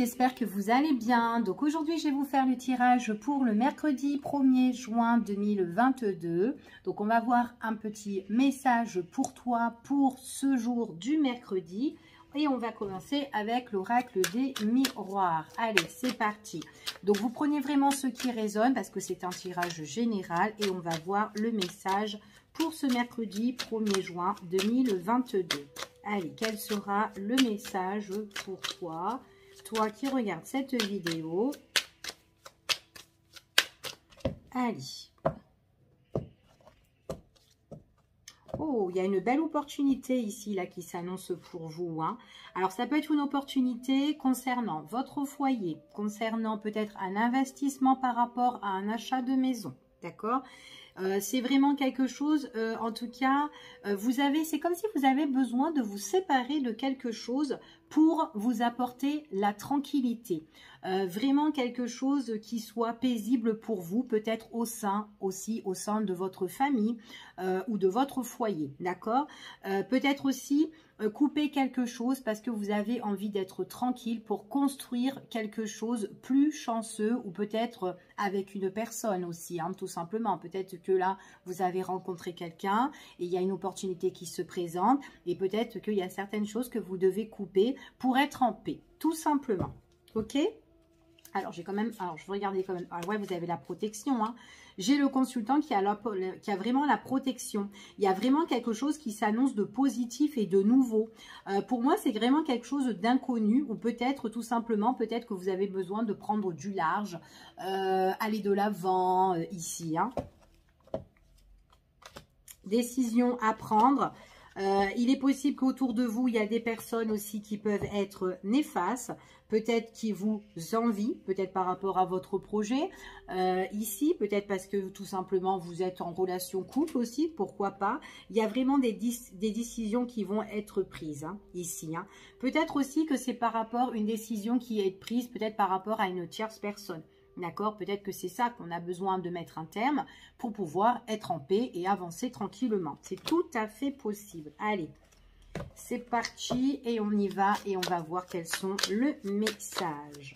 j'espère que vous allez bien. Donc aujourd'hui, je vais vous faire le tirage pour le mercredi 1er juin 2022. Donc on va voir un petit message pour toi pour ce jour du mercredi. Et on va commencer avec l'oracle des miroirs. Allez, c'est parti. Donc vous prenez vraiment ce qui résonne parce que c'est un tirage général. Et on va voir le message pour ce mercredi 1er juin 2022. Allez, quel sera le message pour toi? Toi qui regardes cette vidéo. Allez. Oh, il y a une belle opportunité ici là qui s'annonce pour vous. Hein. Alors, ça peut être une opportunité concernant votre foyer, concernant peut-être un investissement par rapport à un achat de maison. D'accord? C'est vraiment quelque chose, en tout cas, c'est comme si vous avez besoin de vous séparer de quelque chose pour vous apporter la tranquillité. Vraiment quelque chose qui soit paisible pour vous, peut-être au sein de votre famille ou de votre foyer, d'accord? Peut-être aussi couper quelque chose parce que vous avez envie d'être tranquille pour construire quelque chose plus chanceux ou peut-être avec une personne aussi, hein, tout simplement. Peut-être que là, vous avez rencontré quelqu'un et il y a une opportunité qui se présente et peut-être qu'il y a certaines choses que vous devez couper pour être en paix, tout simplement. Ok? Alors, je vais regarder quand même. Alors, ouais, vous avez la protection. Hein. J'ai le consultant qui a vraiment la protection. Il y a vraiment quelque chose qui s'annonce de positif et de nouveau. Pour moi, c'est vraiment quelque chose d'inconnu ou peut-être tout simplement, peut-être que vous avez besoin de prendre du large, aller de l'avant ici. Hein. Décision à prendre. Il est possible qu'autour de vous, il y a des personnes aussi qui peuvent être néfastes, peut-être qui vous envient, peut-être par rapport à votre projet. Ici, peut-être parce que tout simplement, vous êtes en relation couple aussi, pourquoi pas. Il y a vraiment des décisions qui vont être prises hein, ici. Hein. Peut-être aussi que c'est par rapport à une décision qui est prise, peut-être par rapport à une tierce personne. D'accord? Peut-être que c'est ça qu'on a besoin de mettre un terme pour pouvoir être en paix et avancer tranquillement. C'est tout à fait possible. Allez, c'est parti et on y va et on va voir quels sont le message.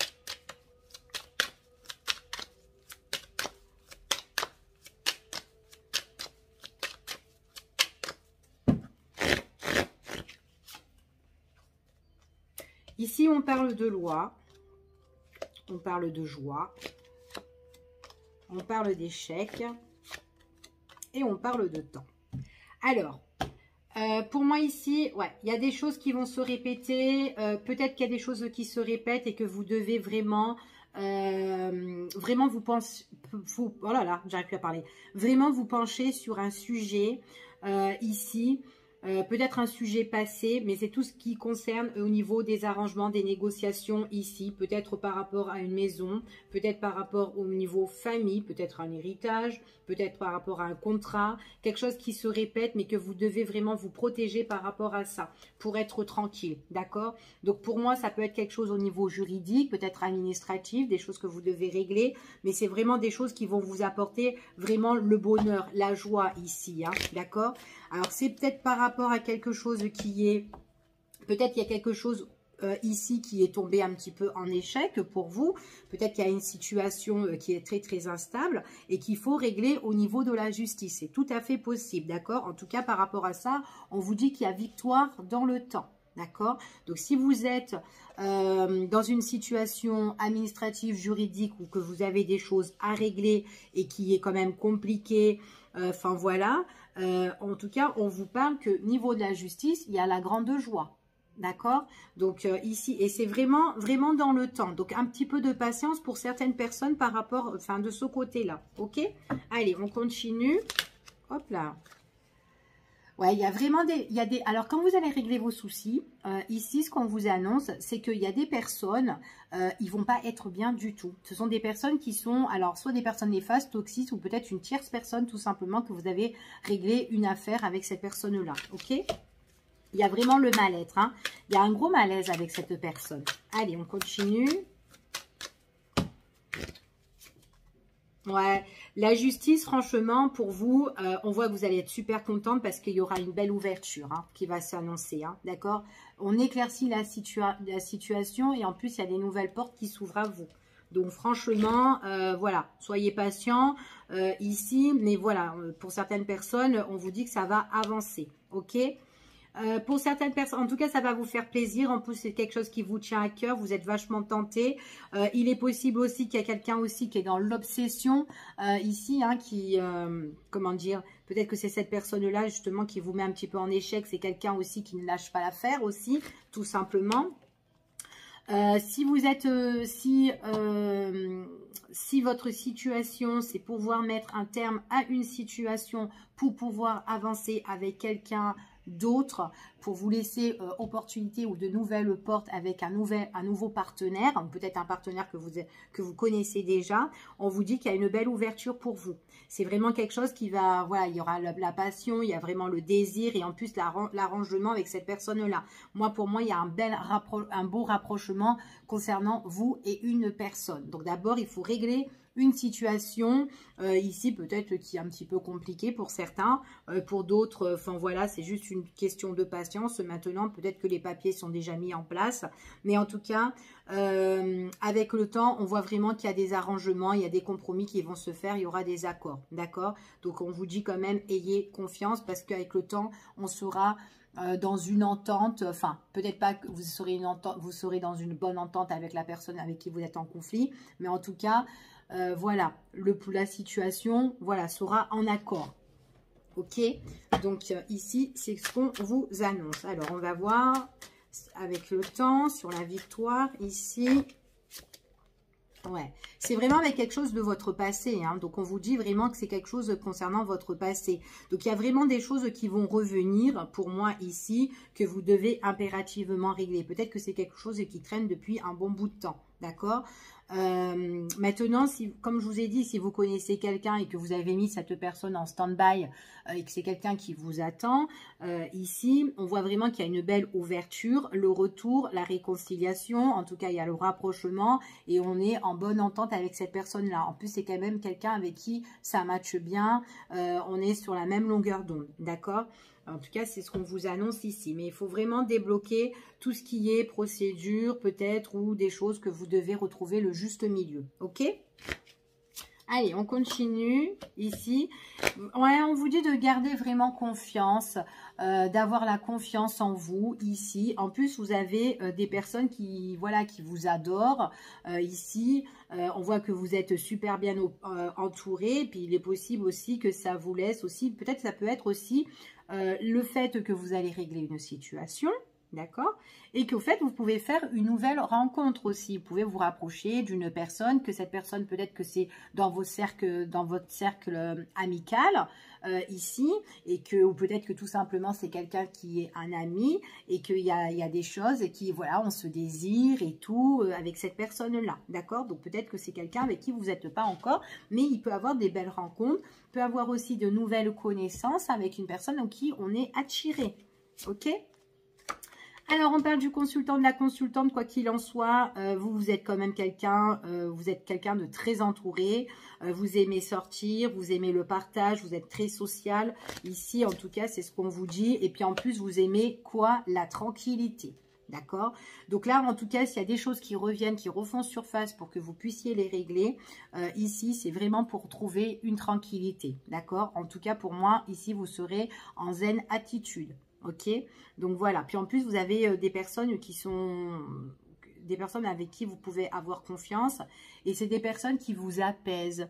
Ici, on parle de loi. On parle de joie, on parle d'échec et on parle de temps. Alors, pour moi ici, ouais, il y a des choses qui vont se répéter. Peut-être qu'il y a des choses qui se répètent et que vous devez vraiment vous penser, oh là là, j'arrive plus à parler. Vraiment vous pencher sur un sujet ici. Peut-être un sujet passé, mais c'est tout ce qui concerne au niveau des arrangements, des négociations ici, peut-être par rapport à une maison, peut-être par rapport au niveau famille, peut-être un héritage, peut-être par rapport à un contrat, quelque chose qui se répète, mais que vous devez vraiment vous protéger par rapport à ça, pour être tranquille, d'accord? Donc pour moi, ça peut être quelque chose au niveau juridique, peut-être administratif, des choses que vous devez régler, mais c'est vraiment des choses qui vont vous apporter vraiment le bonheur, la joie ici, hein, d'accord? Alors c'est peut-être par rapport à quelque chose qui est, peut-être qu'il y a quelque chose ici qui est tombé un petit peu en échec pour vous, peut-être qu'il y a une situation qui est très très instable et qu'il faut régler au niveau de la justice, c'est tout à fait possible, d'accord? En tout cas par rapport à ça, on vous dit qu'il y a victoire dans le temps. D'accord? Donc, si vous êtes dans une situation administrative, juridique ou que vous avez des choses à régler et qui est quand même compliqué, enfin voilà, en tout cas, on vous parle que niveau de la justice, il y a la grande joie. D'accord? Donc, ici, et c'est vraiment dans le temps. Donc, un petit peu de patience pour certaines personnes par rapport, enfin, de ce côté-là. OK? Allez, on continue. Hop là. Ouais, il y a vraiment alors, quand vous allez régler vos soucis, ici, ce qu'on vous annonce, c'est qu'il y a des personnes, ils vont pas être bien du tout. Ce sont des personnes qui sont, alors, soit des personnes néfastes, toxiques, ou peut-être une tierce personne, tout simplement, que vous avez réglé une affaire avec cette personne-là. OK? Il y a vraiment le mal-être. Hein. Il y a un gros malaise avec cette personne. Allez, on continue. Ouais, la justice, franchement, pour vous, on voit que vous allez être super contente parce qu'il y aura une belle ouverture hein, qui va s'annoncer, hein, d'accord? On éclaircit la situation et en plus, il y a des nouvelles portes qui s'ouvrent à vous. Donc, franchement, voilà, soyez patients ici, mais voilà, pour certaines personnes, on vous dit que ça va avancer, ok? Pour certaines personnes, en tout cas, ça va vous faire plaisir. En plus, c'est quelque chose qui vous tient à cœur. Vous êtes vachement tenté. Il est possible aussi qu'il y a quelqu'un aussi qui est dans l'obsession ici, hein, qui, comment dire, peut-être que c'est cette personne-là justement qui vous met un petit peu en échec. C'est quelqu'un aussi qui ne lâche pas l'affaire aussi, tout simplement. Si vous êtes, si votre situation, c'est pouvoir mettre un terme à une situation pour pouvoir avancer avec quelqu'un d'autre, pour vous laisser opportunité ou de nouvelles portes avec un nouveau partenaire, peut-être un partenaire que vous connaissez déjà, on vous dit qu'il y a une belle ouverture pour vous. C'est vraiment quelque chose qui va, voilà, il y aura la passion, il y a vraiment le désir et en plus l'arrangement avec cette personne-là. Pour moi, il y a un beau rapprochement concernant vous et une personne. Donc d'abord, il faut régler une situation ici peut-être qui est un petit peu compliquée pour certains, pour d'autres, enfin voilà, c'est juste une question de patience. Maintenant, peut-être que les papiers sont déjà mis en place, mais en tout cas, avec le temps, on voit vraiment qu'il y a des arrangements, il y a des compromis qui vont se faire, il y aura des accords, d'accord? Donc, on vous dit quand même, ayez confiance parce qu'avec le temps, on sera dans une entente, enfin, peut-être pas que vous serez dans une bonne entente avec la personne avec qui vous êtes en conflit, mais en tout cas, voilà, la situation, voilà, sera en accord. Ok, donc ici, c'est ce qu'on vous annonce. Alors, on va voir avec le temps sur la victoire ici. Ouais, c'est vraiment avec quelque chose de votre passé. Hein. Donc, on vous dit vraiment que c'est quelque chose concernant votre passé. Donc, il y a vraiment des choses qui vont revenir pour moi ici que vous devez impérativement régler. Peut-être que c'est quelque chose qui traîne depuis un bon bout de temps. D'accord? Maintenant, comme je vous ai dit, si vous connaissez quelqu'un et que vous avez mis cette personne en stand-by et que c'est quelqu'un qui vous attend, ici, on voit vraiment qu'il y a une belle ouverture, le retour, la réconciliation, en tout cas, il y a le rapprochement et on est en bonne entente avec cette personne-là. En plus, c'est quand même quelqu'un avec qui ça matche bien, on est sur la même longueur d'onde, d'accord ? En tout cas, c'est ce qu'on vous annonce ici. Mais il faut vraiment débloquer tout ce qui est procédure, peut-être, ou des choses que vous devez retrouver le juste milieu. OK ? Allez, on continue ici. Ouais, on vous dit de garder vraiment confiance, d'avoir la confiance en vous ici. En plus, vous avez des personnes qui, voilà, qui vous adorent ici. On voit que vous êtes super bien entouré. Puis, il est possible aussi que ça vous laisse aussi, peut-être ça peut être aussi le fait que vous allez régler une situation. D'accord? Et qu'au fait, vous pouvez faire une nouvelle rencontre aussi. Vous pouvez vous rapprocher d'une personne, que cette personne, peut-être que c'est dans votre cercle amical, ici, et que, ou peut-être que tout simplement, c'est quelqu'un qui est un ami, et qu'il y a des choses qui, voilà, on se désire et tout, avec cette personne-là. D'accord? Donc, peut-être que c'est quelqu'un avec qui vous n'êtes pas encore, mais il peut avoir des belles rencontres, il peut avoir aussi de nouvelles connaissances avec une personne en qui on est attiré. Ok? Alors, on parle du consultant, de la consultante, quoi qu'il en soit, vous êtes quand même quelqu'un, vous êtes quelqu'un de très entouré, vous aimez sortir, vous aimez le partage, vous êtes très social. Ici, en tout cas, c'est ce qu'on vous dit. Et puis, en plus, vous aimez quoi? La tranquillité. D'accord? Donc là, en tout cas, s'il y a des choses qui reviennent, qui refont surface pour que vous puissiez les régler, ici, c'est vraiment pour trouver une tranquillité. D'accord? En tout cas, pour moi, ici, vous serez en zen attitude. Ok, donc voilà. Puis en plus, vous avez des personnes qui sont des personnes avec qui vous pouvez avoir confiance. Et c'est des personnes qui vous apaisent,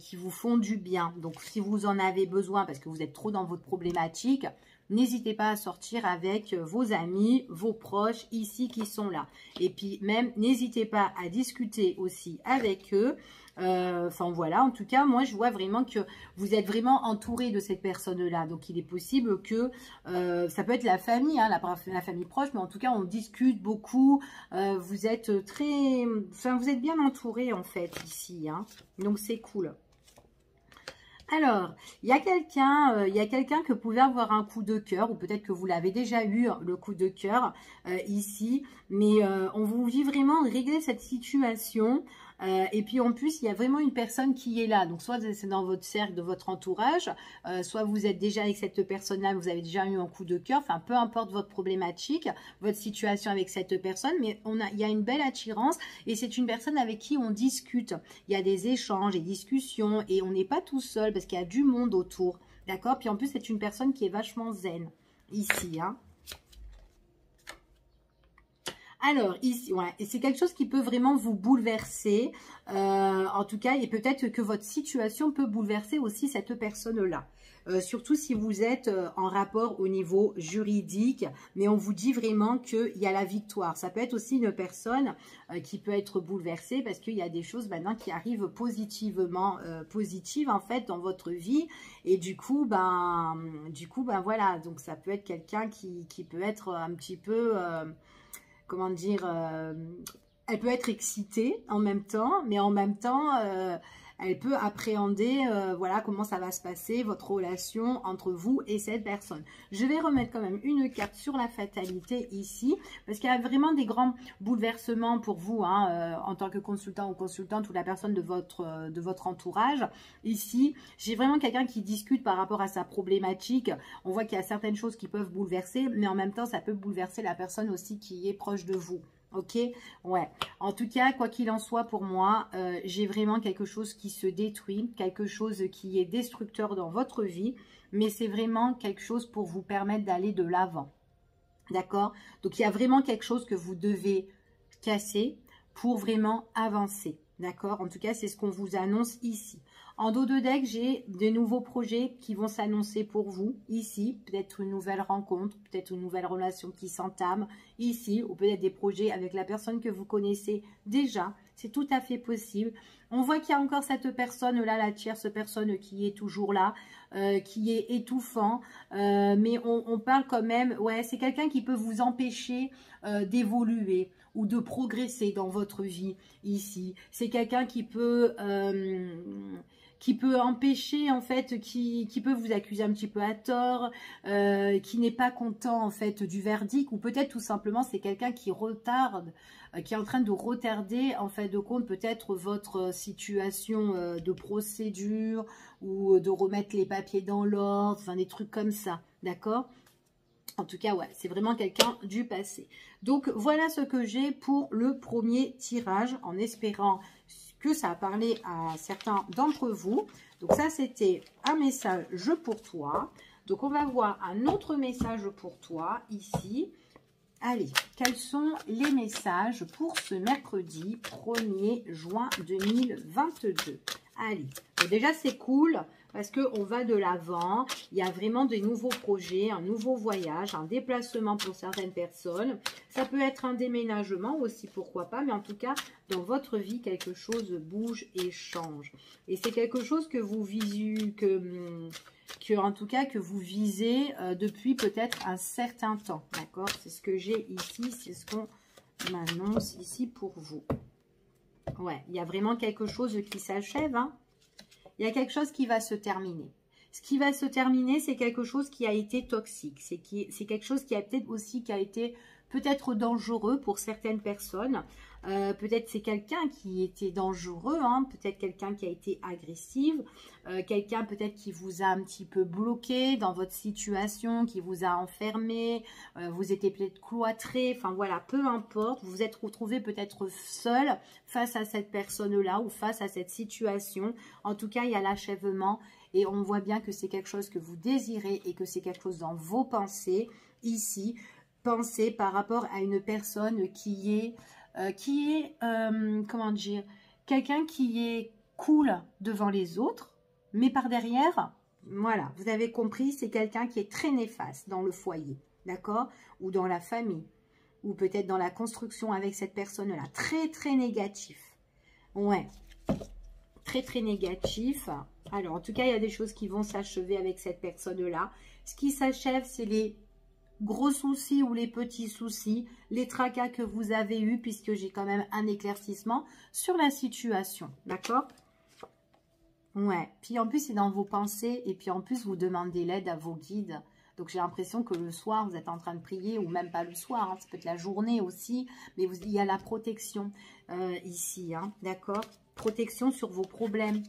qui vous font du bien. Donc, si vous en avez besoin parce que vous êtes trop dans votre problématique, n'hésitez pas à sortir avec vos amis, vos proches ici qui sont là. Et puis même, n'hésitez pas à discuter aussi avec eux. Enfin voilà, en tout cas, moi je vois vraiment que vous êtes vraiment entouré de cette personne-là. Donc il est possible que ça peut être la famille, hein, la famille proche, mais en tout cas on discute beaucoup. Vous êtes vous êtes bien entouré en fait ici, hein, donc c'est cool. Alors, il y a quelqu'un que vous pouvez avoir un coup de cœur, ou peut-être que vous l'avez déjà eu, le coup de cœur, ici. Mais on vous dit vraiment régler cette situation. Et puis en plus, il y a vraiment une personne qui est là. Donc soit c'est dans votre cercle, de votre entourage, soit vous êtes déjà avec cette personne-là, vous avez déjà eu un coup de cœur. Enfin, peu importe votre problématique, votre situation avec cette personne, mais il y a une belle attirance et c'est une personne avec qui on discute. Il y a des échanges, des discussions et on n'est pas tout seul parce qu'il y a du monde autour. D'accord? Puis en plus, c'est une personne qui est vachement zen ici, hein. Alors, ici, ouais, et c'est quelque chose qui peut vraiment vous bouleverser, en tout cas, et peut-être que votre situation peut bouleverser aussi cette personne-là. Surtout si vous êtes en rapport au niveau juridique, mais on vous dit vraiment qu'il y a la victoire. Ça peut être aussi une personne qui peut être bouleversée parce qu'il y a des choses maintenant qui arrivent positivement, positives en fait dans votre vie. Et du coup, ben voilà, donc ça peut être quelqu'un qui peut être un petit peu... comment dire, elle peut être excitée en même temps, mais en même temps, elle peut appréhender, voilà, comment ça va se passer, votre relation entre vous et cette personne. Je vais remettre quand même une carte sur la fatalité ici, parce qu'il y a vraiment des grands bouleversements pour vous, hein, en tant que consultant ou consultante ou la personne de votre entourage. Ici, j'ai vraiment quelqu'un qui discute par rapport à sa problématique. On voit qu'il y a certaines choses qui peuvent bouleverser, mais en même temps, ça peut bouleverser la personne aussi qui est proche de vous. Ok, ouais. En tout cas, quoi qu'il en soit, pour moi, j'ai vraiment quelque chose qui se détruit, quelque chose qui est destructeur dans votre vie, mais c'est vraiment quelque chose pour vous permettre d'aller de l'avant. D'accord? Donc, il y a vraiment quelque chose que vous devez casser pour vraiment avancer. D'accord? En tout cas, c'est ce qu'on vous annonce ici. En dos de deck, j'ai de nouveaux projets qui vont s'annoncer pour vous ici. Peut-être une nouvelle rencontre, peut-être une nouvelle relation qui s'entame ici. Ou peut-être des projets avec la personne que vous connaissez déjà. C'est tout à fait possible. On voit qu'il y a encore cette personne-là, la tierce personne qui est toujours là, qui est étouffant. Mais on parle quand même, ouais, c'est quelqu'un qui peut vous empêcher d'évoluer ou de progresser dans votre vie ici. C'est quelqu'un qui peut empêcher, en fait, qui peut vous accuser un petit peu à tort, qui n'est pas content, en fait, du verdict, ou peut-être tout simplement, c'est quelqu'un qui retarde, qui est en train de retarder, en fait, de compte, peut-être votre situation de procédure, ou de remettre les papiers dans l'ordre, enfin, des trucs comme ça, d'accord ? En tout cas, ouais, c'est vraiment quelqu'un du passé. Donc, voilà ce que j'ai pour le premier tirage, en espérant que ça a parlé à certains d'entre vous. Donc, ça, c'était un message pour toi. Donc, on va voir un autre message pour toi, ici. Allez, quels sont les messages pour ce mercredi 1er juin 2022 ? Allez, bon, déjà, c'est cool. Parce qu'on va de l'avant, il y a vraiment des nouveaux projets, un nouveau voyage, un déplacement pour certaines personnes. Ça peut être un déménagement aussi, pourquoi pas. Mais en tout cas, dans votre vie, quelque chose bouge et change. Et c'est quelque chose que vous visez, en tout cas, que vous visez depuis peut-être un certain temps. D'accord? C'est ce que j'ai ici, c'est ce qu'on m'annonce ici pour vous. Ouais, il y a vraiment quelque chose qui s'achève, hein. Il y a quelque chose qui va se terminer. Ce qui va se terminer, c'est quelque chose qui a été toxique. C'est quelque chose qui a peut-être aussi été peut-être dangereux pour certaines personnes. Peut-être c'est quelqu'un qui était dangereux, hein, peut-être quelqu'un qui a été agressif, quelqu'un peut-être qui vous a un petit peu bloqué dans votre situation, qui vous a enfermé, vous étiez peut-être cloîtré, enfin voilà, peu importe, vous vous êtes retrouvé peut-être seul face à cette personne-là ou face à cette situation. En tout cas, il y a l'achèvement et on voit bien que c'est quelque chose que vous désirez et que c'est quelque chose dans vos pensées ici. Pensez par rapport à une personne qui est comment dire, quelqu'un qui est cool devant les autres, mais par derrière, voilà, vous avez compris, c'est quelqu'un qui est très néfaste dans le foyer, d'accord, ou dans la famille, ou peut-être dans la construction avec cette personne-là, très très négatif, ouais, très très négatif. Alors en tout cas, il y a des choses qui vont s'achever avec cette personne-là. Ce qui s'achève, c'est les gros soucis ou les petits soucis, les tracas que vous avez eus, puisque j'ai quand même un éclaircissement sur la situation, d'accord? Ouais, puis en plus c'est dans vos pensées, et puis en plus vous demandez l'aide à vos guides, Donc j'ai l'impression que le soir, vous êtes en train de prier, ou même pas le soir, hein, ça peut être la journée aussi, mais il y a la protection ici, hein, d'accord? Protection sur vos problèmes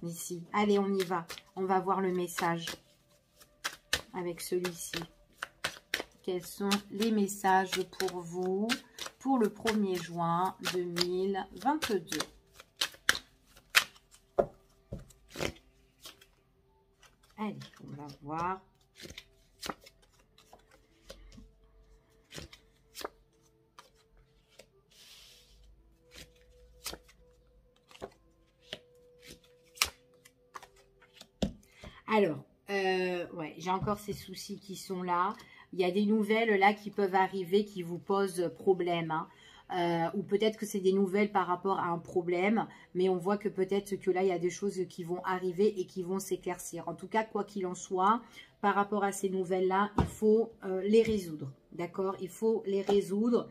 ici. Allez, on y va. On va voir le message avec celui-ci. Quels sont les messages pour vous pour le 1er juin 2022? Allez, on va voir. Alors, ouais, j'ai encore ces soucis qui sont là. Il y a des nouvelles là qui peuvent arriver qui vous posent problème, hein. Ou peut-être que c'est des nouvelles par rapport à un problème, mais on voit que peut-être que là, il y a des choses qui vont arriver et qui vont s'éclaircir. En tout cas, quoi qu'il en soit, par rapport à ces nouvelles-là, il faut les résoudre, d'accord? Il faut les résoudre.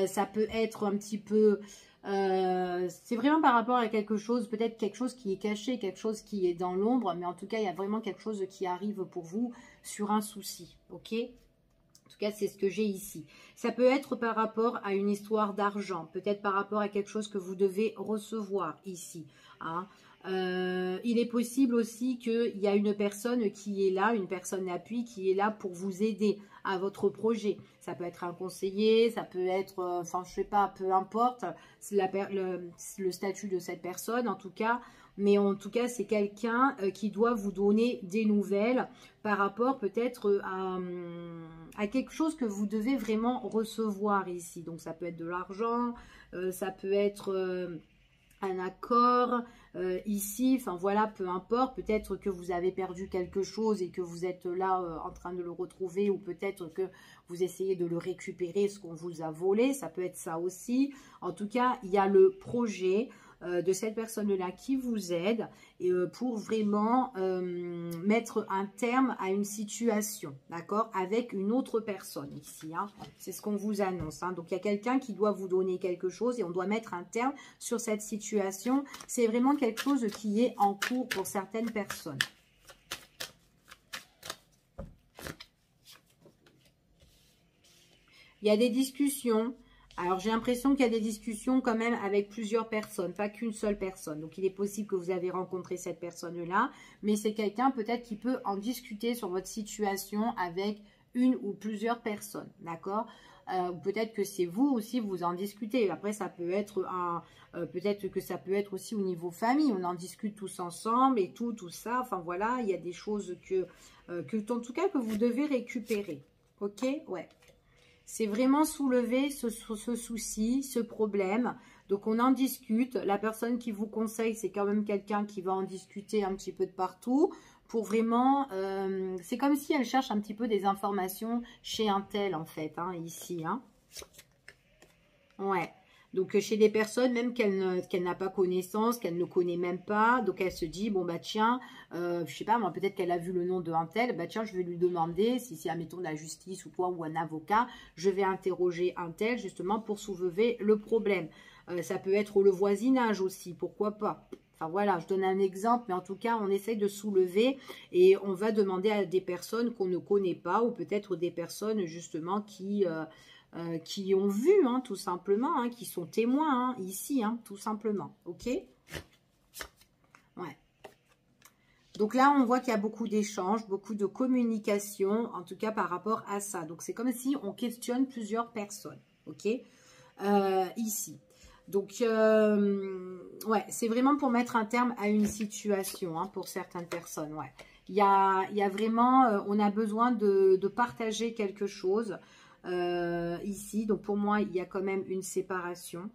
Ça peut être un petit peu... c'est vraiment par rapport à quelque chose, peut-être quelque chose qui est caché, quelque chose qui est dans l'ombre, mais en tout cas, il y a vraiment quelque chose qui arrive pour vous sur un souci, ok? En tout cas, c'est ce que j'ai ici. Ça peut être par rapport à une histoire d'argent, peut-être par rapport à quelque chose que vous devez recevoir ici, hein. Il est possible aussi qu'il y a une personne qui est là, une personne d'appui qui est là pour vous aider à votre projet. Ça peut être un conseiller, ça peut être, enfin je sais pas, peu importe le statut de cette personne en tout cas. Mais en tout cas, c'est quelqu'un qui doit vous donner des nouvelles par rapport peut-être à quelque chose que vous devez vraiment recevoir ici. Donc ça peut être de l'argent, ça peut être... un accord ici, enfin voilà, peu importe, peut-être que vous avez perdu quelque chose et que vous êtes là en train de le retrouver, ou peut-être que vous essayez de le récupérer, ce qu'on vous a volé, ça peut être ça aussi. En tout cas, il y a le projet de cette personne-là qui vous aide pour vraiment mettre un terme à une situation, d'accord, avec une autre personne ici, hein. C'est ce qu'on vous annonce, hein. Donc, il y a quelqu'un qui doit vous donner quelque chose et on doit mettre un terme sur cette situation. C'est vraiment quelque chose qui est en cours pour certaines personnes. Il y a des discussions. Alors, j'ai l'impression qu'il y a des discussions quand même avec plusieurs personnes, pas qu'une seule personne. Donc, il est possible que vous avez rencontré cette personne-là, mais c'est quelqu'un peut-être qui peut en discuter sur votre situation avec une ou plusieurs personnes, d'accord? Ou peut-être que c'est vous aussi, vous en discutez. Après, ça peut être peut-être que ça peut être aussi au niveau famille. On en discute tous ensemble et tout ça. Enfin, voilà, il y a des choses en tout cas, que vous devez récupérer. Ok? Ouais. C'est vraiment soulever ce souci, ce problème. Donc, on en discute. La personne qui vous conseille, c'est quand même quelqu'un qui va en discuter un petit peu de partout. Pour vraiment... c'est comme si elle cherche un petit peu des informations chez un tel, en fait, hein, ici. Hein. Ouais. Donc, chez des personnes, même qu'elle n'a pas connaissance, qu'elle ne connaît même pas. Donc, elle se dit, bon, bah tiens, je sais pas, moi, peut-être qu'elle a vu le nom d'un tel. Bah tiens, je vais lui demander si c'est, admettons, de la justice ou quoi, ou un avocat. Je vais interroger un tel, justement, pour soulever le problème. Ça peut être le voisinage aussi, pourquoi pas. Enfin, voilà, je donne un exemple, mais en tout cas, on essaye de soulever et on va demander à des personnes qu'on ne connaît pas ou peut-être des personnes, justement, qui ont vu, hein, tout simplement, hein, qui sont témoins, hein, ici, hein, tout simplement, ok? Ouais. Donc là, on voit qu'il y a beaucoup d'échanges, beaucoup de communication, en tout cas par rapport à ça. Donc, c'est comme si on questionne plusieurs personnes, ok? Ici. Donc, ouais, c'est vraiment pour mettre un terme à une situation, hein, pour certaines personnes, ouais. Il y a vraiment, on a besoin de partager quelque chose ici. Donc, pour moi, il y a quand même une séparation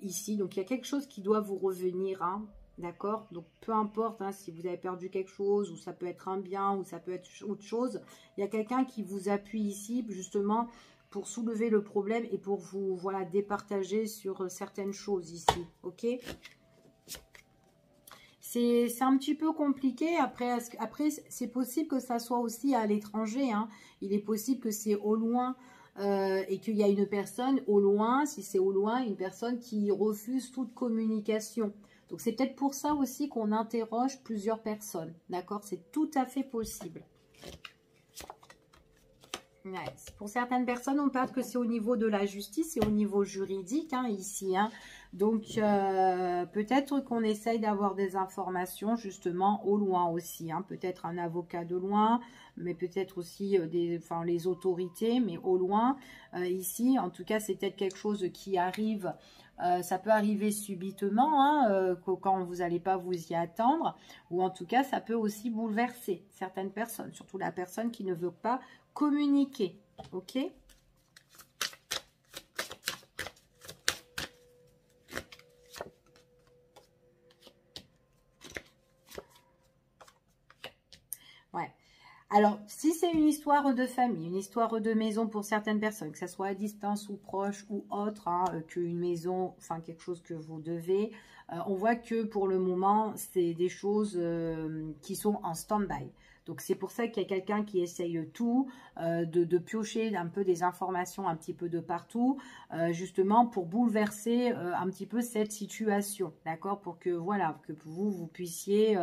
ici. Donc, il y a quelque chose qui doit vous revenir, hein, d'accord? Donc, peu importe hein, si vous avez perdu quelque chose, ou ça peut être un bien, ou ça peut être autre chose. Il y a quelqu'un qui vous appuie ici, justement, pour soulever le problème et pour vous, voilà, départager sur certaines choses ici, ok? C'est un petit peu compliqué. Après c'est possible que ça soit aussi à l'étranger, hein. Il est possible que c'est au loin et qu'il y a une personne au loin, si c'est au loin, une personne qui refuse toute communication. Donc, c'est peut-être pour ça aussi qu'on interroge plusieurs personnes, d'accord? C'est tout à fait possible. Ouais. Pour certaines personnes, on parle que c'est au niveau de la justice et au niveau juridique, hein, ici. Hein. Donc, peut-être qu'on essaye d'avoir des informations, justement, au loin aussi. Hein. Peut-être un avocat de loin, mais peut-être aussi les autorités, mais au loin. Ici, en tout cas, c'est peut-être quelque chose qui arrive. Ça peut arriver subitement, hein, quand vous n'allez pas vous y attendre. Ou en tout cas, ça peut aussi bouleverser certaines personnes, surtout la personne qui ne veut pas communiquer, ok? Ouais. Alors, si c'est une histoire de famille, une histoire de maison pour certaines personnes, que ce soit à distance ou proche ou autre, hein, qu'une maison, enfin quelque chose que vous devez, on voit que pour le moment, c'est des choses qui sont en stand-by. Donc, c'est pour ça qu'il y a quelqu'un qui essaye tout, de piocher un peu des informations un petit peu de partout, justement pour bouleverser un petit peu cette situation, d'accord? Pour que, voilà, que vous puissiez...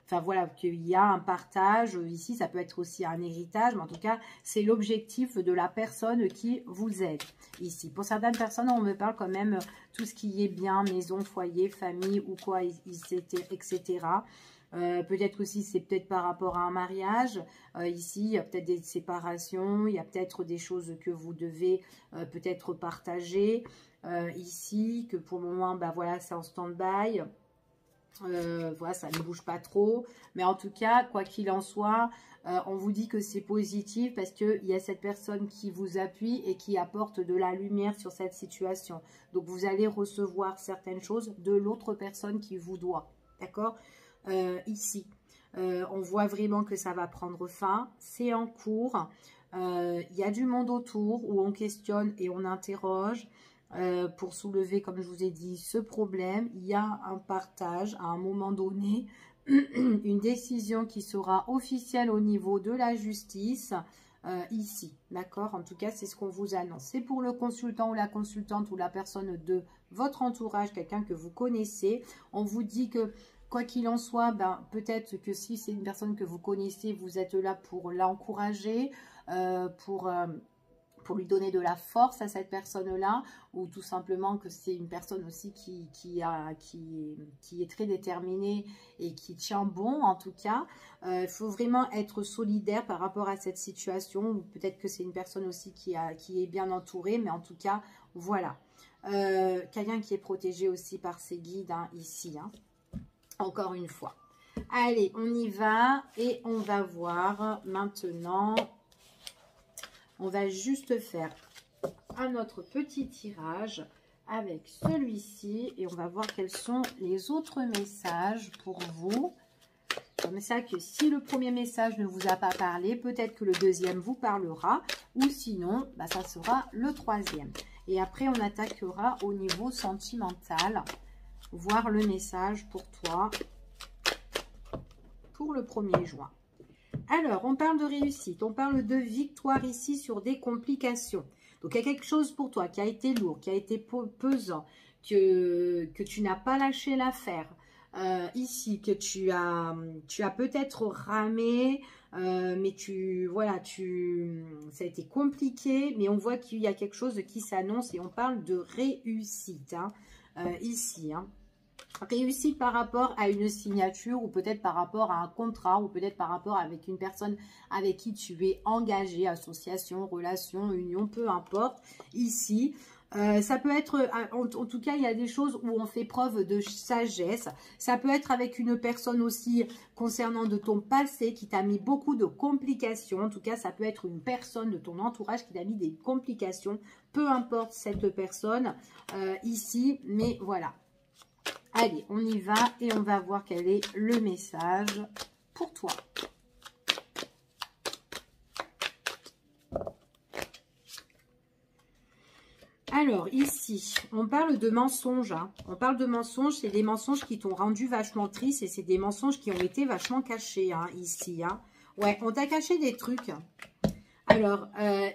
Enfin voilà, qu'il y a un partage, ici ça peut être aussi un héritage, mais en tout cas c'est l'objectif de la personne qui vous aide ici. Pour certaines personnes, on me parle quand même tout ce qui est bien, maison, foyer, famille ou quoi, etc. Peut-être aussi c'est peut-être par rapport à un mariage, ici il y a peut-être des séparations, il y a peut-être des choses que vous devez peut-être partager, ici que pour le moment, bah voilà, c'est en stand-by. Voilà, ça ne bouge pas trop, mais en tout cas, quoi qu'il en soit, on vous dit que c'est positif parce qu'il y a cette personne qui vous appuie et qui apporte de la lumière sur cette situation. Donc, vous allez recevoir certaines choses de l'autre personne qui vous doit, d'accord? Ici, on voit vraiment que ça va prendre fin, c'est en cours, il y a du monde autour où on questionne et on interroge. Pour soulever, comme je vous ai dit, ce problème, il y a un partage à un moment donné, une décision qui sera officielle au niveau de la justice ici, d'accord? En tout cas, c'est ce qu'on vous annonce. C'est pour le consultant ou la consultante ou la personne de votre entourage, quelqu'un que vous connaissez. On vous dit que quoi qu'il en soit, ben, peut-être que si c'est une personne que vous connaissez, vous êtes là pour l'encourager, pour lui donner de la force à cette personne-là, ou tout simplement que c'est une personne aussi qui est très déterminée et qui tient bon en tout cas. Il faut vraiment être solidaire par rapport à cette situation, ou peut-être que c'est une personne aussi qui est bien entourée, mais en tout cas, voilà. Quelqu'un qui est protégé aussi par ses guides, hein, ici, hein. Encore une fois. Allez, on y va et on va voir maintenant... On va juste faire un autre petit tirage avec celui-ci et on va voir quels sont les autres messages pour vous. Comme ça que si le premier message ne vous a pas parlé, peut-être que le deuxième vous parlera ou sinon, bah, ça sera le troisième. Et après, on attaquera au niveau sentimental, voir le message pour toi pour le 1er juin. Alors, on parle de réussite, on parle de victoire ici sur des complications. Donc, il y a quelque chose pour toi qui a été lourd, qui a été pesant, que tu n'as pas lâché l'affaire. Ici, que tu as peut-être ramé, mais ça a été compliqué, mais on voit qu'il y a quelque chose qui s'annonce et on parle de réussite, hein, ici, hein. Réussite par rapport à une signature ou peut-être par rapport à un contrat ou peut-être par rapport avec une personne avec qui tu es engagé, association, relation, union, peu importe. Ici, ça peut être, en tout cas, il y a des choses où on fait preuve de sagesse. Ça peut être avec une personne aussi concernant de ton passé qui t'a mis beaucoup de complications. En tout cas, ça peut être une personne de ton entourage qui t'a mis des complications. Peu importe cette personne ici, mais voilà. Allez, on y va et on va voir quel est le message pour toi. Alors, ici, on parle de mensonges. Hein. On parle de mensonges, c'est des mensonges qui t'ont rendu vachement triste et c'est des mensonges qui ont été vachement cachés, hein, ici. Hein. Ouais, on t'a caché des trucs. Alors,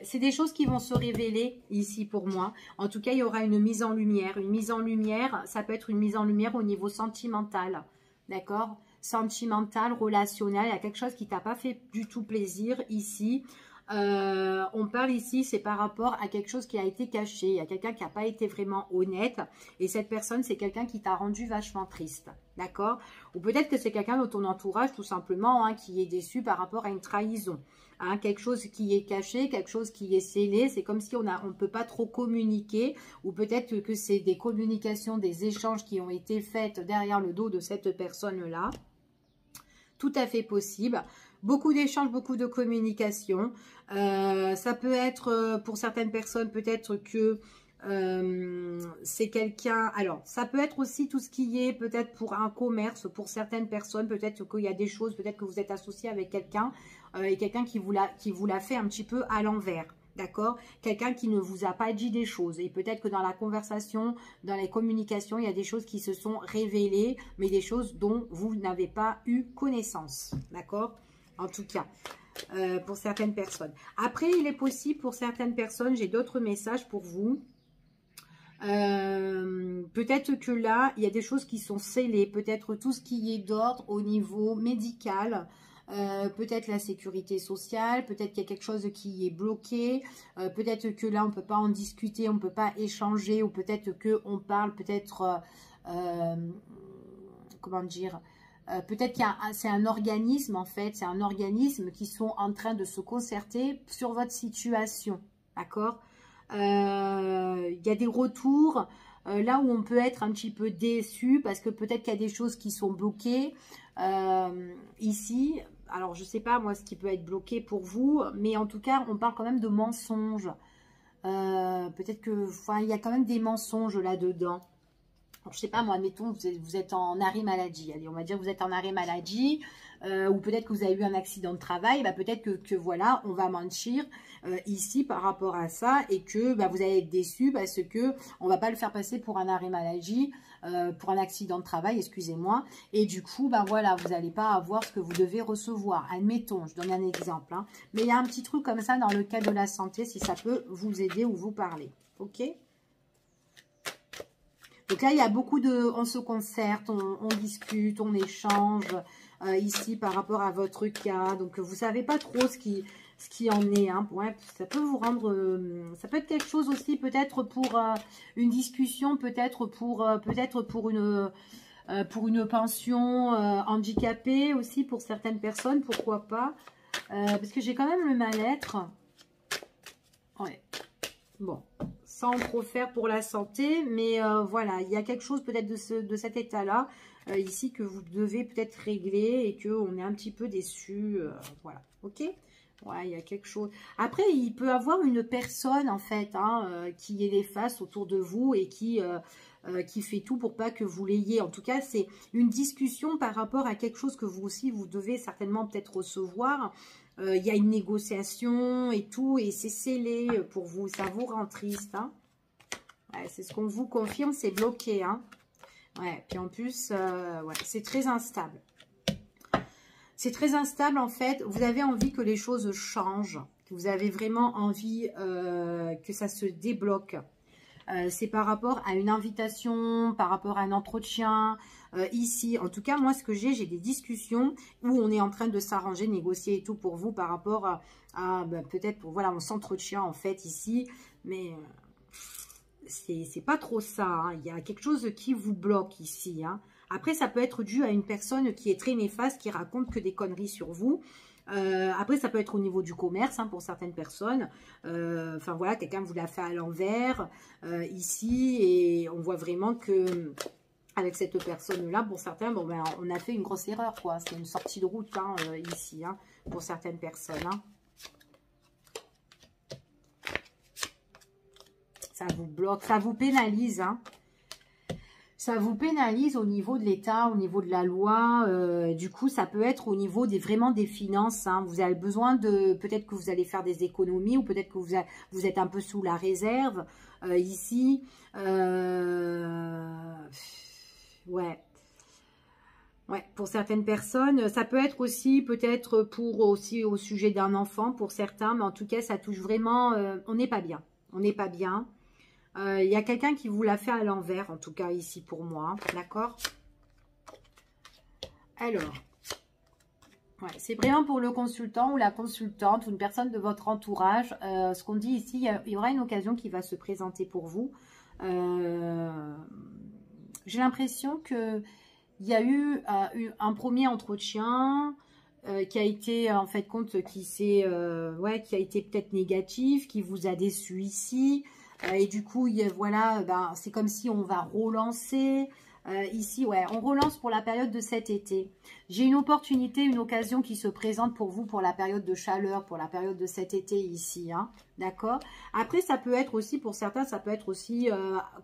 c'est des choses qui vont se révéler ici pour moi. En tout cas, il y aura une mise en lumière. Une mise en lumière, ça peut être une mise en lumière au niveau sentimental. D'accord? sentimental, relationnel. Il y a quelque chose qui t'a pas fait du tout plaisir ici. On parle ici, c'est par rapport à quelque chose qui a été caché. Il y a quelqu'un qui n'a pas été vraiment honnête. Et cette personne, c'est quelqu'un qui t'a rendu vachement triste. D'accord? Ou peut-être que c'est quelqu'un de ton entourage, tout simplement, hein, qui est déçu par rapport à une trahison. Hein, quelque chose qui est caché, quelque chose qui est scellé. C'est comme si on ne peut pas trop communiquer. Ou peut-être que c'est des communications, des échanges qui ont été faits derrière le dos de cette personne-là. Tout à fait possible. Beaucoup d'échanges, beaucoup de communication. Ça peut être, pour certaines personnes, peut-être que c'est quelqu'un... Alors, ça peut être aussi tout ce qui est peut-être pour un commerce. Pour certaines personnes, peut-être qu'il y a des choses, peut-être que vous êtes associé avec quelqu'un et quelqu'un qui vous l'a fait un petit peu à l'envers. D'accord? Quelqu'un qui ne vous a pas dit des choses. Et peut-être que dans la conversation, dans les communications, il y a des choses qui se sont révélées, mais des choses dont vous n'avez pas eu connaissance. D'accord? En tout cas, pour certaines personnes. Après, il est possible pour certaines personnes, j'ai d'autres messages pour vous. Peut-être que là, il y a des choses qui sont scellées. Peut-être tout ce qui est d'ordre au niveau médical. Peut-être la sécurité sociale, peut-être qu'il y a quelque chose qui est bloqué, peut-être que là on ne peut pas en discuter, on ne peut pas échanger, ou peut-être qu'on parle, peut-être, comment dire, peut-être qu'il c'est un organisme en fait, c'est un organisme qui sont en train de se concerter sur votre situation, d'accord? Il y a des retours, là où on peut être un petit peu déçu, parce que peut-être qu'il y a des choses qui sont bloquées, ici. Alors, je ne sais pas, moi, ce qui peut être bloqué pour vous, mais en tout cas, on parle quand même de mensonges. Peut-être que, enfin, il y a quand même des mensonges là-dedans. Alors, je ne sais pas, moi, admettons, vous êtes en arrêt maladie. Allez, on va dire que vous êtes en arrêt maladie, ou peut-être que vous avez eu un accident de travail. Bah, peut-être que voilà, on va mentir ici par rapport à ça, et que bah, vous allez être déçu parce que on va pas le faire passer pour un arrêt maladie, pour un accident de travail, excusez-moi. Et du coup, bah voilà, vous n'allez pas avoir ce que vous devez recevoir. Admettons, je donne un exemple. Hein. Mais il y a un petit truc comme ça dans le cas de la santé, si ça peut vous aider ou vous parler. Ok ? Donc là, il y a beaucoup de... On se concerte, on discute, on échange ici par rapport à votre cas. Donc, vous ne savez pas trop ce qui en est. Hein. Ouais, ça peut vous rendre... ça peut être quelque chose aussi, peut-être pour une discussion, peut-être pour une pension handicapée aussi pour certaines personnes, pourquoi pas. Parce que j'ai quand même le mal-être. Ouais. Bon, sans trop faire pour la santé, mais voilà, il y a quelque chose peut-être de cet état-là, ici, que vous devez peut-être régler et qu'on est un petit peu déçu, voilà, ok? Ouais, il y a quelque chose. Après, il peut y avoir une personne, en fait, hein, qui est les faces autour de vous et qui fait tout pour pas que vous l'ayez. En tout cas, c'est une discussion par rapport à quelque chose que vous aussi, vous devez certainement peut-être recevoir. Il y a une négociation et tout, et c'est scellé pour vous. Ça vous rend triste. Hein. Ouais, c'est ce qu'on vous confirme, c'est bloqué. Hein. Ouais, puis en plus, ouais, c'est très instable. C'est très instable, en fait. Vous avez envie que les choses changent. Que vous avez vraiment envie que ça se débloque. C'est par rapport à une invitation, par rapport à un entretien, ici. En tout cas, moi, ce que j'ai des discussions où on est en train de s'arranger, négocier et tout pour vous par rapport à ben, peut-être, voilà, on s'entretient en fait ici, mais c'est pas trop ça. Hein. Il y a quelque chose qui vous bloque ici. Hein. Après, ça peut être dû à une personne qui est très néfaste, qui raconte que des conneries sur vous. Après, ça peut être au niveau du commerce hein, pour certaines personnes. Enfin, voilà, quelqu'un vous l'a fait à l'envers ici. Et on voit vraiment que avec cette personne-là, pour certains, bon, ben, on a fait une grosse erreur. Quoi. C'est une sortie de route hein, ici hein, pour certaines personnes. Hein. Ça vous bloque, ça vous pénalise. Hein. Ça vous pénalise au niveau de l'État, au niveau de la loi. Du coup, ça peut être au niveau vraiment des finances. Hein. Vous avez besoin de... Peut-être que vous allez faire des économies ou peut-être que vous êtes un peu sous la réserve ici. Ouais. Ouais, pour certaines personnes. Ça peut être aussi peut-être aussi au sujet d'un enfant pour certains. Mais en tout cas, ça touche vraiment... on n'est pas bien. On n'est pas bien. Il y a quelqu'un qui vous l'a fait à l'envers, en tout cas ici pour moi, d'accord? Alors, ouais, c'est vraiment pour le consultant ou la consultante ou une personne de votre entourage. Ce qu'on dit ici, il y aura une occasion qui va se présenter pour vous. J'ai l'impression qu'il y a eu un premier entretien qui a été en fait qui a été peut-être négatif, qui vous a déçu ici. Et du coup, voilà, ben, c'est comme si on va relancer. Ici, ouais, on relance pour la période de cet été. J'ai une opportunité, une occasion qui se présente pour vous pour la période de chaleur, pour la période de cet été ici, hein, d'accord? Après, ça peut être aussi, pour certains, ça peut être aussi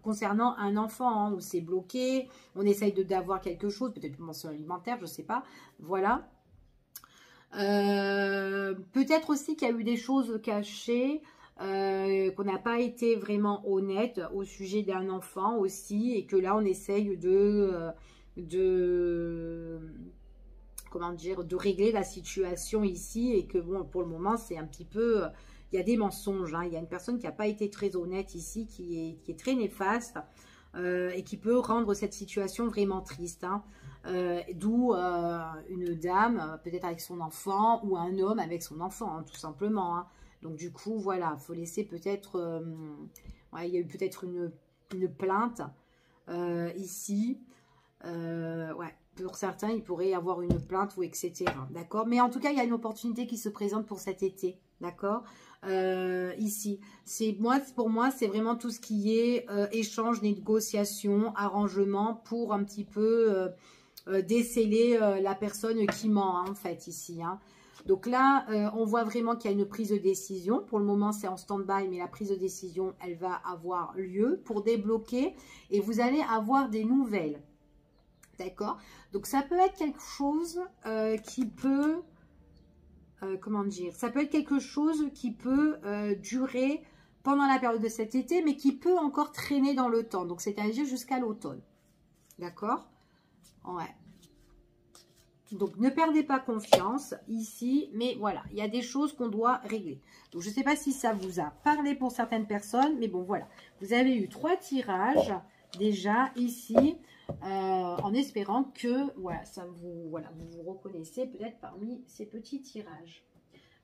concernant un enfant, hein, où c'est bloqué, on essaye d'avoir quelque chose, peut-être une mention alimentaire, je ne sais pas, voilà. Peut-être aussi qu'il y a eu des choses cachées, qu'on n'a pas été vraiment honnête au sujet d'un enfant aussi, et que là on essaye comment dire, de régler la situation ici, et que bon, pour le moment c'est un petit peu, il y a des mensonges, hein. Il y a une personne qui n'a pas été très honnête ici, qui est très néfaste, et qui peut rendre cette situation vraiment triste, hein. D'où une dame, peut-être avec son enfant, ou un homme avec son enfant, hein, tout simplement, hein. Donc du coup, voilà, il faut laisser peut-être... ouais, il y a eu peut-être une plainte ici. Ouais, pour certains, il pourrait y avoir une plainte ou etc. D'accord? Mais en tout cas, il y a une opportunité qui se présente pour cet été. D'accord? Ici, pour moi, c'est vraiment tout ce qui est échange, négociation, arrangement pour un petit peu déceler la personne qui ment, hein, en fait, ici, hein. Donc là, on voit vraiment qu'il y a une prise de décision. Pour le moment, c'est en stand-by, mais la prise de décision, elle va avoir lieu pour débloquer. Et vous allez avoir des nouvelles. D'accord? Donc, ça peut être quelque chose qui peut... comment dire? Ça peut être quelque chose qui peut durer pendant la période de cet été, mais qui peut encore traîner dans le temps. Donc, c'est-à-dire jusqu'à l'automne. D'accord? Ouais. Donc, ne perdez pas confiance ici, mais voilà, il y a des choses qu'on doit régler. Donc, je ne sais pas si ça vous a parlé pour certaines personnes, mais bon, voilà. Vous avez eu 3 tirages déjà ici, en espérant que, voilà, vous vous reconnaissez peut-être parmi ces petits tirages.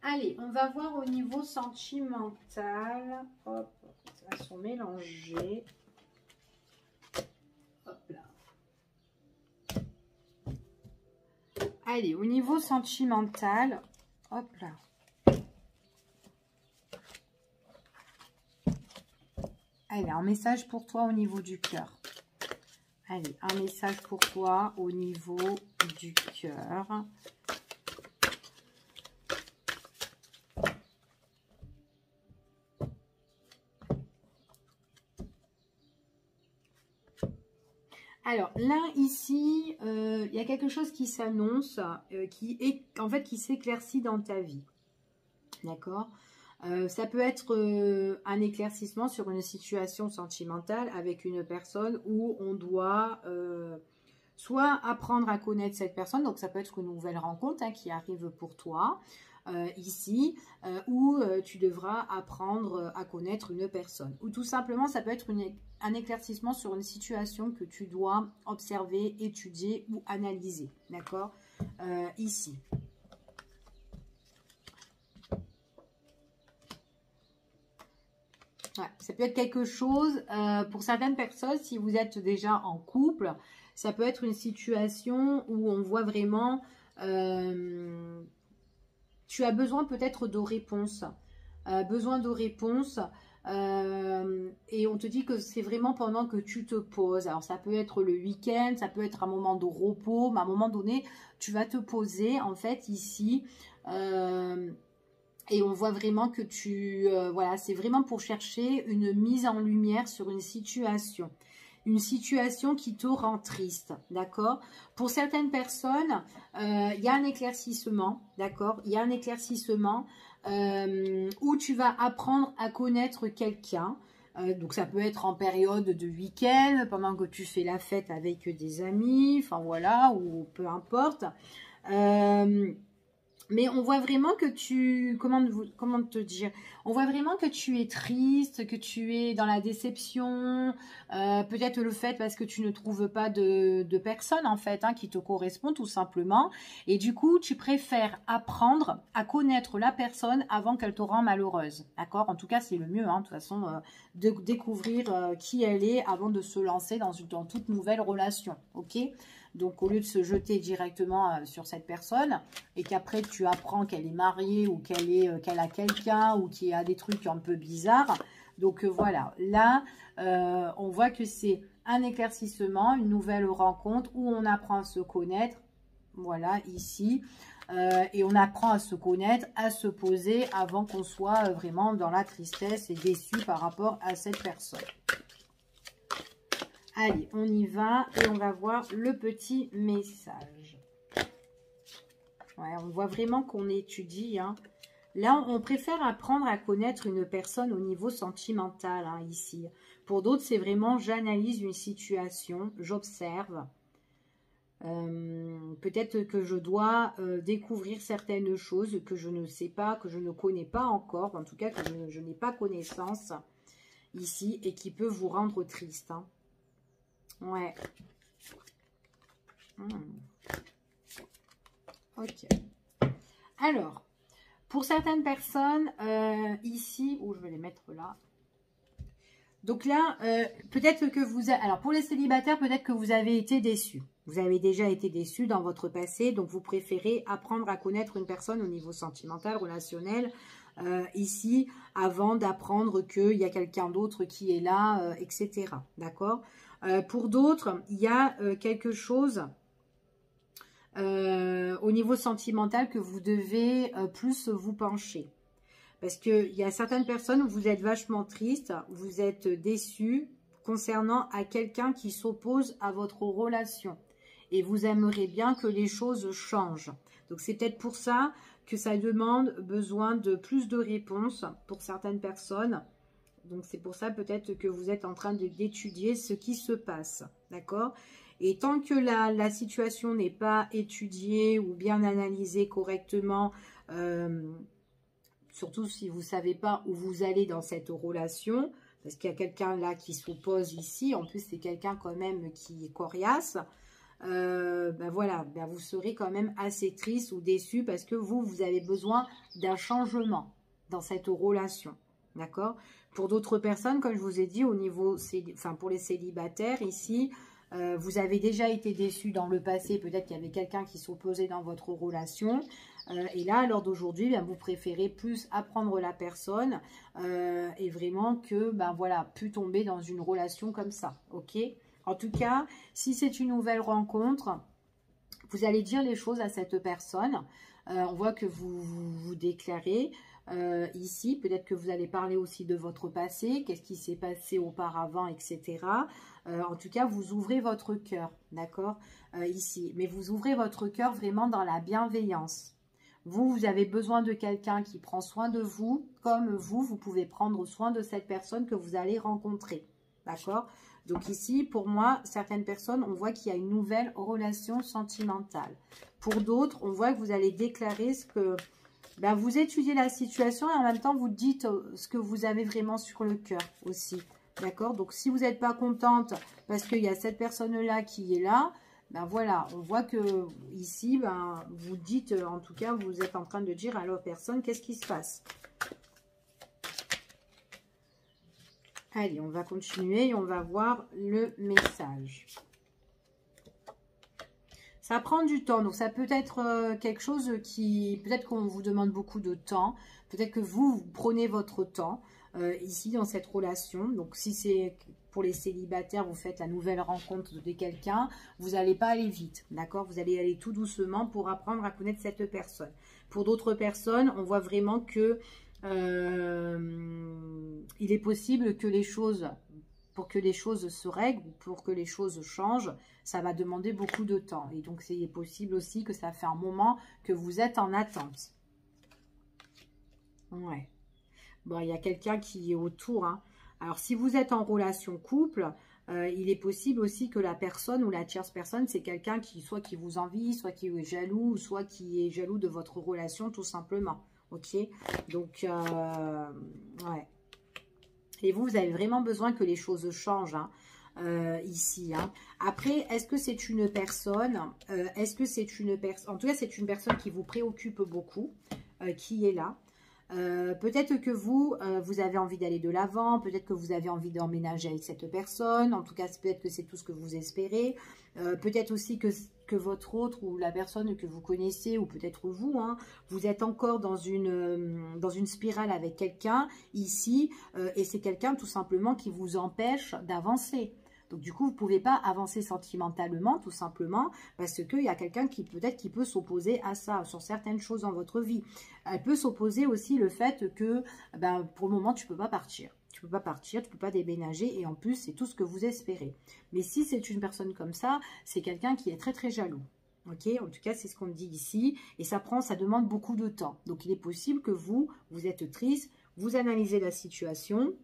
Allez, on va voir au niveau sentimental. Hop, ça va se mélanger. Hop là. Allez, au niveau sentimental, hop là. Allez, un message pour toi au niveau du cœur. Allez, un message pour toi au niveau du cœur. Alors là, ici, il y a quelque chose qui s'annonce, qui s'éclaircit dans ta vie. D'accord? Ça peut être un éclaircissement sur une situation sentimentale avec une personne où on doit soit apprendre à connaître cette personne, donc ça peut être une nouvelle rencontre, hein, qui arrive pour toi ici, où tu devras apprendre à connaître une personne. Ou tout simplement, ça peut être un éclaircissement sur une situation que tu dois observer, étudier ou analyser. D'accord? Ici. Ouais, ça peut être quelque chose, pour certaines personnes, si vous êtes déjà en couple, ça peut être une situation où on voit vraiment, tu as besoin peut-être de réponses, et on te dit que c'est vraiment pendant que tu te poses. Alors ça peut être le week-end, ça peut être un moment de repos, mais à un moment donné, tu vas te poser en fait ici, et on voit vraiment que voilà, c'est vraiment pour chercher une mise en lumière sur une situation qui te rend triste, d'accord? Pour certaines personnes, il y a un éclaircissement, d'accord? Il y a un éclaircissement où tu vas apprendre à connaître quelqu'un. Donc ça peut être en période de week-end, pendant que tu fais la fête avec des amis, enfin voilà, ou peu importe. Mais on voit vraiment que tu... Comment te dire? On voit vraiment que tu es triste, que tu es dans la déception. Peut-être le fait parce que tu ne trouves pas de personne, en fait, hein, qui te correspond, tout simplement. Et du coup, tu préfères apprendre à connaître la personne avant qu'elle te rende malheureuse. D'accord? En tout cas, c'est le mieux, hein, de toute façon, de découvrir qui elle est avant de se lancer dans toute nouvelle relation. Ok? Donc, au lieu de se jeter directement sur cette personne et qu'après, tu apprends qu'elle est mariée ou qu'elle a quelqu'un ou qu'il y a des trucs un peu bizarres. Donc, voilà. Là, on voit que c'est un éclaircissement, une nouvelle rencontre où on apprend à se connaître. Voilà, ici. Et on apprend à se connaître, à se poser avant qu'on soit vraiment dans la tristesse et déçu par rapport à cette personne. Allez, on y va et on va voir le petit message. Ouais, on voit vraiment qu'on étudie. Hein. Là, on préfère apprendre à connaître une personne au niveau sentimental, hein, ici. Pour d'autres, c'est vraiment j'analyse une situation, j'observe. Peut-être que je dois découvrir certaines choses que je ne sais pas, que je ne connais pas encore. En tout cas, que je n'ai pas connaissance ici et qui peut vous rendre triste. Hein. Ouais. Ok. Alors, pour certaines personnes, ici, où je vais les mettre là. Donc là, peut-être que vous... Alors, pour les célibataires, peut-être que vous avez été déçus. Vous avez déjà été déçus dans votre passé, donc vous préférez apprendre à connaître une personne au niveau sentimental, relationnel, ici, avant d'apprendre qu'il y a quelqu'un d'autre qui est là, etc. D'accord ? Pour d'autres, il y a quelque chose au niveau sentimental que vous devez plus vous pencher. Parce qu'il y a certaines personnes où vous êtes vachement triste, vous êtes déçu concernant à quelqu'un qui s'oppose à votre relation. Et vous aimeriez bien que les choses changent. Donc c'est peut-être pour ça que ça demande besoin de plus de réponses pour certaines personnes. Donc, c'est pour ça peut-être que vous êtes en train d'étudier ce qui se passe. D'accord? Et tant que la situation n'est pas étudiée ou bien analysée correctement, surtout si vous ne savez pas où vous allez dans cette relation, parce qu'il y a quelqu'un là qui s'oppose ici, en plus c'est quelqu'un quand même qui est coriace, ben voilà, ben vous serez quand même assez triste ou déçu parce que vous avez besoin d'un changement dans cette relation. D'accord? Pour d'autres personnes, comme je vous ai dit, au niveau, enfin pour les célibataires ici, vous avez déjà été déçus dans le passé. Peut-être qu'il y avait quelqu'un qui s'opposait dans votre relation. Et là, à l'heure d'aujourd'hui, ben, vous préférez plus apprendre la personne et vraiment que, ben voilà, plus tomber dans une relation comme ça. Ok? En tout cas, si c'est une nouvelle rencontre, vous allez dire les choses à cette personne. On voit que vous déclarez. Ici, peut-être que vous allez parler aussi de votre passé, qu'est-ce qui s'est passé auparavant, etc. En tout cas, vous ouvrez votre cœur, d'accord, ici. Mais vous ouvrez votre cœur vraiment dans la bienveillance. Vous avez besoin de quelqu'un qui prend soin de vous, comme vous pouvez prendre soin de cette personne que vous allez rencontrer, d'accord? Donc ici, pour moi, certaines personnes, on voit qu'il y a une nouvelle relation sentimentale. Pour d'autres, on voit que vous allez déclarer ce que... Ben, vous étudiez la situation et en même temps, vous dites ce que vous avez vraiment sur le cœur aussi. D'accord? Donc, si vous n'êtes pas contente parce qu'il y a cette personne-là qui est là, ben voilà, on voit que ici, ben, vous dites, en tout cas, vous êtes en train de dire à l'autre personne, qu'est-ce qui se passe? Allez, on va continuer et on va voir le message. Ça prend du temps, donc ça peut être quelque chose qui, peut-être qu'on vous demande beaucoup de temps, peut-être que vous prenez votre temps ici dans cette relation. Donc si c'est pour les célibataires, vous faites la nouvelle rencontre de quelqu'un, vous n'allez pas aller vite, d'accord? Vous allez aller tout doucement pour apprendre à connaître cette personne. Pour d'autres personnes, on voit vraiment que il est possible que les choses... Pour que les choses se règlent, pour que les choses changent, ça va demander beaucoup de temps. Et donc, c'est possible aussi que ça fait un moment que vous êtes en attente. Ouais. Bon, il y a quelqu'un qui est autour. Hein. Alors, si vous êtes en relation couple, il est possible aussi que la personne ou la tierce personne, c'est quelqu'un qui soit qui vous envie, soit qui est jaloux, soit qui est jaloux de votre relation tout simplement. Ok, donc ouais. Et vous avez vraiment besoin que les choses changent hein, ici. Hein. Après, est-ce que c'est une personne en tout cas, c'est une personne qui vous préoccupe beaucoup, qui est là. Peut-être que vous avez envie d'aller de l'avant, peut-être que vous avez envie d'emménager avec cette personne, en tout cas peut-être que c'est tout ce que vous espérez, peut-être aussi que votre autre ou la personne que vous connaissez ou peut-être vous, hein, vous êtes encore dans une spirale avec quelqu'un ici et c'est quelqu'un tout simplement qui vous empêche d'avancer. Donc, du coup, vous ne pouvez pas avancer sentimentalement, tout simplement, parce qu'il y a quelqu'un qui peut-être qui peut s'opposer à ça, sur certaines choses dans votre vie. Elle peut s'opposer aussi le fait que, ben, pour le moment, tu ne peux pas partir. Tu ne peux pas partir, tu ne peux pas déménager, et en plus, c'est tout ce que vous espérez. Mais si c'est une personne comme ça, c'est quelqu'un qui est très, très jaloux. Ok, en tout cas, c'est ce qu'on dit ici, et ça demande beaucoup de temps. Donc, il est possible que vous êtes triste, vous analysez la situation.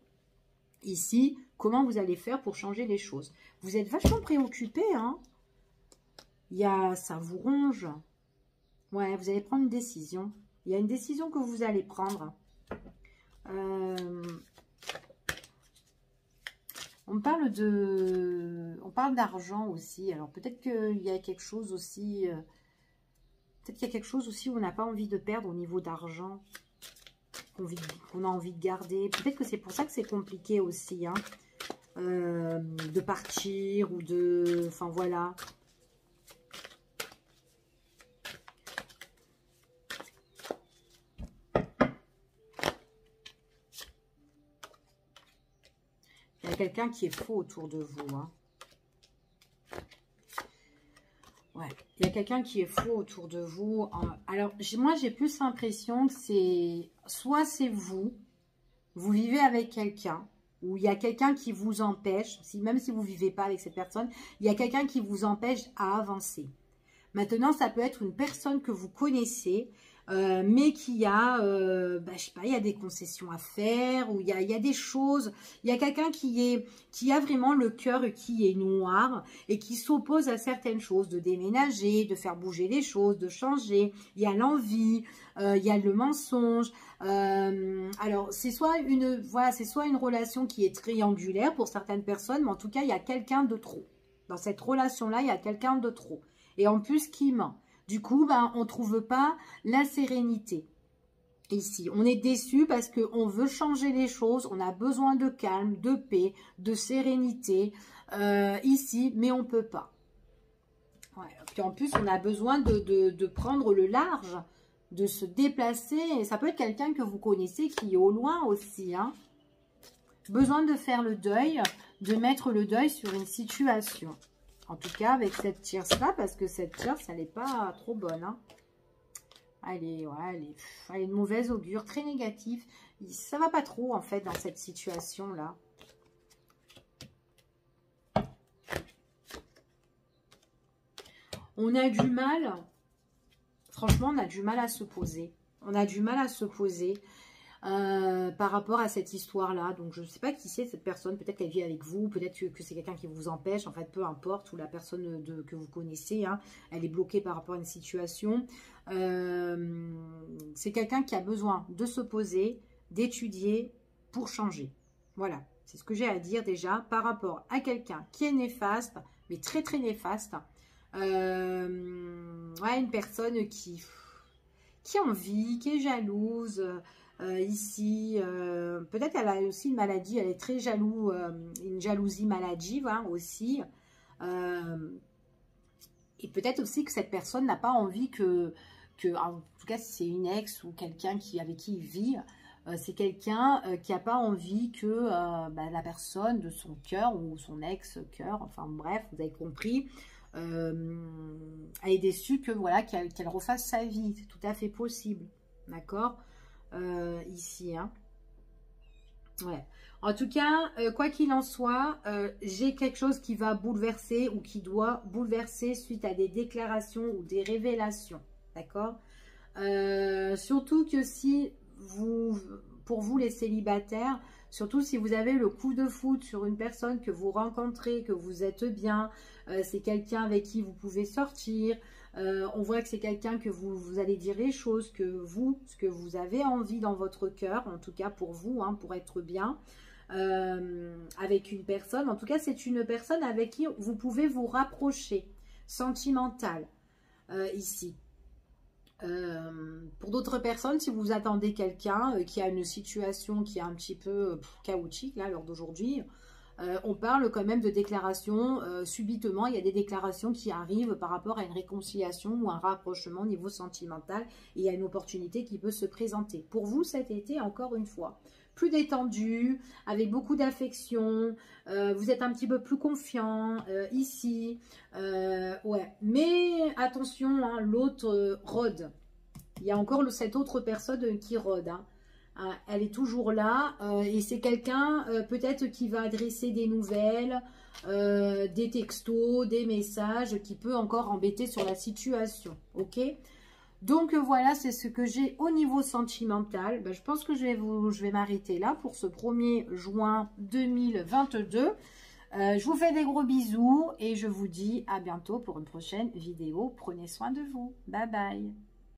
Ici, comment vous allez faire pour changer les choses? Vous êtes vachement préoccupé, hein? Ça vous ronge. Ouais, vous allez prendre une décision. Il y a une décision que vous allez prendre. On parle d'argent aussi. Alors, peut-être qu'il y a quelque chose aussi... peut-être qu'il y a quelque chose aussi où on n'a pas envie de perdre au niveau d'argent. Qu'on a envie de garder. Peut-être que c'est pour ça que c'est compliqué aussi, hein, de partir ou de... Enfin, voilà. Il y a quelqu'un qui est faux autour de vous, hein. Ouais, il y a quelqu'un qui est faux autour de vous. Alors, moi, j'ai plus l'impression que c'est... Soit c'est vous vivez avec quelqu'un, ou il y a quelqu'un qui vous empêche, même si vous ne vivez pas avec cette personne, il y a quelqu'un qui vous empêche à avancer. Maintenant, ça peut être une personne que vous connaissez, mais qui a, je sais pas, il y a des concessions à faire, ou il y a des choses, il y a quelqu'un qui a vraiment le cœur qui est noir et qui s'oppose à certaines choses, de déménager, de faire bouger les choses, de changer. Il y a l'envie, il y a le mensonge. Alors, c'est soit une relation qui est triangulaire pour certaines personnes, mais en tout cas, il y a quelqu'un de trop. Dans cette relation-là, il y a quelqu'un de trop. Et en plus, qui ment. Du coup, ben, on ne trouve pas la sérénité. Ici, on est déçu parce qu'on veut changer les choses. On a besoin de calme, de paix, de sérénité ici, mais on ne peut pas. Ouais. Puis en plus, on a besoin de prendre le large, de se déplacer. Et ça peut être quelqu'un que vous connaissez qui est au loin aussi. Hein. Besoin de faire le deuil, de mettre le deuil sur une situation. En tout cas, avec cette tierce-là, parce que cette tierce, elle n'est pas trop bonne. Hein. Elle est de mauvaise augure, très négative. Ça ne va pas trop, en fait, dans cette situation-là. On a du mal, franchement, on a du mal à se poser. On a du mal à se poser par rapport à cette histoire-là. Donc, je ne sais pas qui c'est cette personne. Peut-être qu'elle vit avec vous. Peut-être que c'est quelqu'un qui vous empêche. En fait, peu importe. Ou la personne que vous connaissez. Hein, elle est bloquée par rapport à une situation. C'est quelqu'un qui a besoin de se poser, d'étudier pour changer. Voilà. C'est ce que j'ai à dire déjà par rapport à quelqu'un qui est néfaste, mais très, très néfaste. Ouais, une personne qui envie, qui est jalouse. Ici, peut-être elle a aussi une maladie, elle est très jaloux, une jalousie maladive hein, aussi. Et peut-être aussi que cette personne n'a pas envie en tout cas si c'est une ex ou quelqu'un avec qui il vit, c'est quelqu'un qui n'a pas envie que la personne de son cœur ou son ex-cœur, enfin bref, vous avez compris, elle est déçue que voilà qu'elle refasse sa vie, c'est tout à fait possible, d'accord. Ici, hein. Ouais. En tout cas, quoi qu'il en soit, j'ai quelque chose qui va bouleverser ou qui doit bouleverser suite à des déclarations ou des révélations, d'accord. Surtout que si pour vous les célibataires, surtout si vous avez le coup de foudre sur une personne que vous rencontrez, que vous êtes bien, c'est quelqu'un avec qui vous pouvez sortir, on voit que c'est quelqu'un que vous allez dire les choses, ce que vous avez envie dans votre cœur, en tout cas pour vous, hein, pour être bien. Avec une personne, en tout cas c'est une personne avec qui vous pouvez vous rapprocher, sentimentale, ici. Pour d'autres personnes, si vous attendez quelqu'un qui a une situation qui est un petit peu chaotique, là, à l'heure d'aujourd'hui, on parle quand même de déclarations, subitement, il y a des déclarations qui arrivent par rapport à une réconciliation ou un rapprochement au niveau sentimental, et il y a une opportunité qui peut se présenter. Pour vous, cet été, encore une fois, plus détendu, avec beaucoup d'affection, vous êtes un petit peu plus confiant ici, ouais. Mais attention, hein, l'autre rôde. Il y a encore cette autre personne qui rôde, hein. Elle est toujours là et c'est quelqu'un peut-être qui va adresser des nouvelles, des textos, des messages qui peut encore embêter sur la situation, ok? Donc voilà, c'est ce que j'ai au niveau sentimental. Ben, je pense que je vais m'arrêter là pour ce 1er juin 2022. Je vous fais des gros bisous et je vous dis à bientôt pour une prochaine vidéo. Prenez soin de vous. Bye bye.